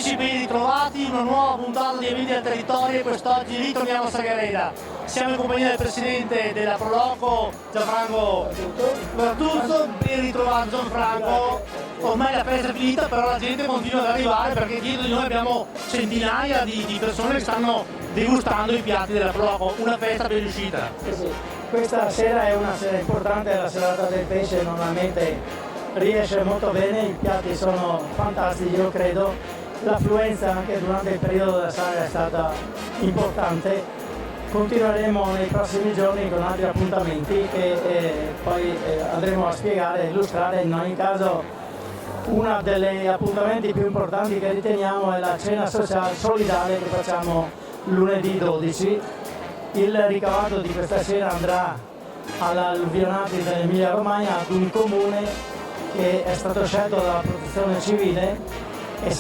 Amici ben ritrovati, una nuova puntata di Eventi al Territorio e quest'oggi ritorniamo a Sagareda. Siamo in compagnia del presidente della Proloco, Gianfranco Bertuzzo. Ben ritrovato Gianfranco, ormai la festa è finita, però la gente continua ad arrivare perché dietro di noi abbiamo centinaia di persone che stanno degustando i piatti della Proloco, una festa ben riuscita. Sì. Questa sera è una sera importante, la serata del pesce normalmente riesce molto bene, i piatti sono fantastici, io credo. L'affluenza anche durante il periodo della sagra è stata importante. Continueremo nei prossimi giorni con altri appuntamenti che poi andremo a spiegare e illustrare. In ogni caso uno degli appuntamenti più importanti che riteniamo è la cena sociale solidale che facciamo lunedì 12. Il ricavato di questa sera andrà all'alluvionati dell'Emilia Romagna, ad un comune che è stato scelto dalla protezione civile e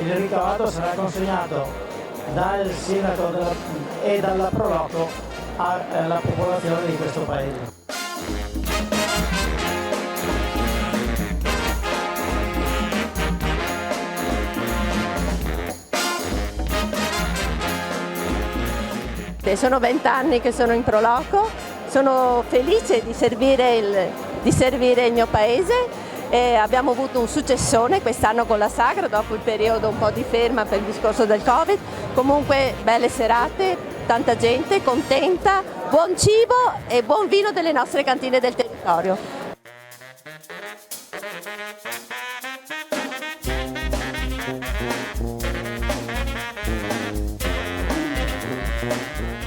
il ricavato sarà consegnato dal sindaco e dalla Proloco alla popolazione di questo paese. Sono 20 anni che sono in Proloco, sono felice di servire il mio paese e abbiamo avuto un successone quest'anno con la sagra dopo il periodo un po' di ferma per il discorso del Covid. Comunque belle serate, tanta gente contenta, buon cibo e buon vino delle nostre cantine del territorio.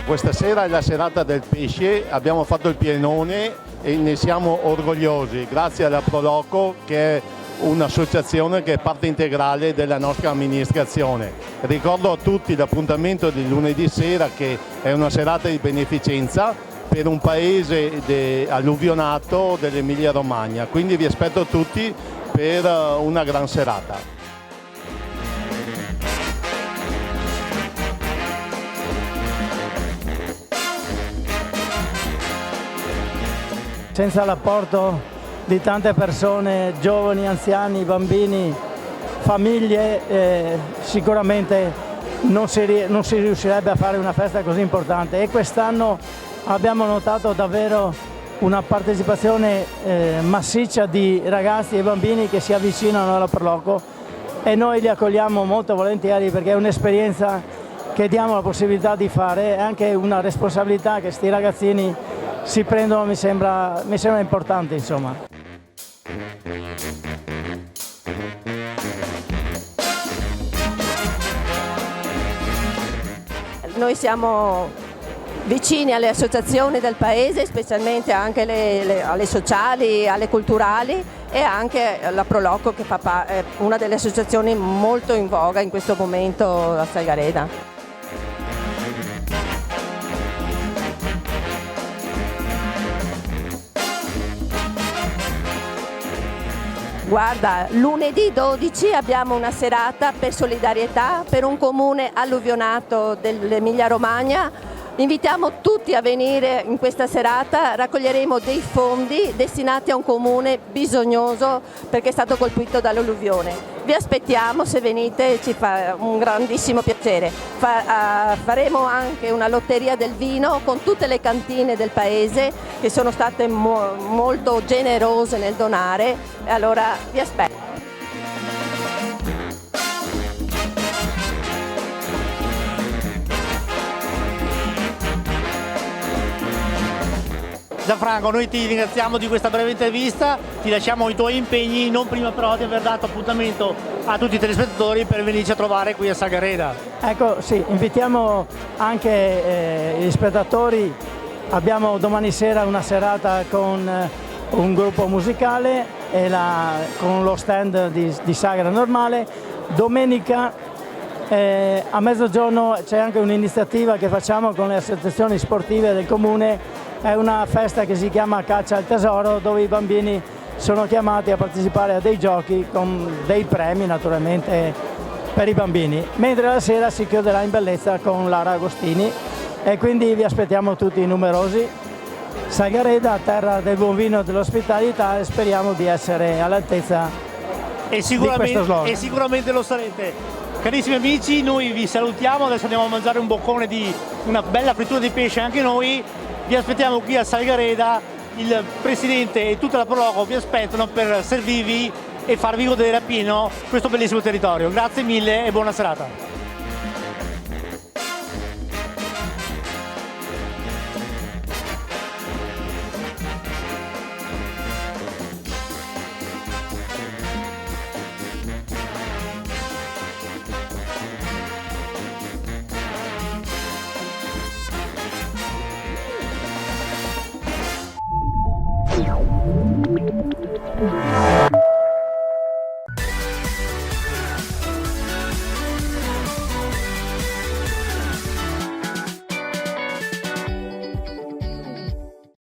Questa sera è la serata del pesce, abbiamo fatto il pienone e ne siamo orgogliosi, grazie alla Proloco che è un'associazione che è parte integrale della nostra amministrazione. Ricordo a tutti l'appuntamento di lunedì sera che è una serata di beneficenza per un paese alluvionato dell'Emilia Romagna, quindi vi aspetto tutti per una gran serata. Senza l'apporto di tante persone, giovani, anziani, bambini, famiglie, sicuramente non si riuscirebbe a fare una festa così importante. E quest'anno abbiamo notato davvero una partecipazione massiccia di ragazzi e bambini che si avvicinano alla Proloco e noi li accogliamo molto volentieri perché è un'esperienza che diamo la possibilità di fare, è anche una responsabilità che questi ragazzini si prendono, mi sembra importante, insomma. Noi siamo vicini alle associazioni del paese, specialmente anche alle sociali, alle culturali e anche alla Proloco che è una delle associazioni molto in voga in questo momento a Sagareda. Guarda, lunedì 12 abbiamo una serata per solidarietà per un comune alluvionato dell'Emilia Romagna. Invitiamo tutti a venire in questa serata, raccoglieremo dei fondi destinati a un comune bisognoso perché è stato colpito dall'alluvione. Vi aspettiamo, se venite ci fa un grandissimo piacere. Faremo anche una lotteria del vino con tutte le cantine del paese che sono state molto generose nel donare, allora vi aspetto. Gianfranco, noi ti ringraziamo di questa breve intervista, ti lasciamo i tuoi impegni, non prima però di aver dato appuntamento a tutti i telespettatori per venirci a trovare qui a Sagareda. Ecco, sì, invitiamo anche gli spettatori, abbiamo domani sera una serata con un gruppo musicale e con lo stand di Sagra normale. Domenica a mezzogiorno c'è anche un'iniziativa che facciamo con le associazioni sportive del comune. È una festa che si chiama Caccia al Tesoro, dove i bambini sono chiamati a partecipare a dei giochi con dei premi naturalmente per i bambini, mentre la sera si chiuderà in bellezza con Lara Agostini e quindi vi aspettiamo tutti numerosi. Sagareda, terra del buon vino e dell'ospitalità, e speriamo di essere all'altezza di questo slogan. E sicuramente lo sarete. Carissimi amici, noi vi salutiamo, adesso andiamo a mangiare un boccone di una bella frittura di pesce anche noi, vi aspettiamo qui a Salgareda, il Presidente e tutta la Proloco vi aspettano per servirvi e farvi godere appieno questo bellissimo territorio. Grazie mille e buona serata.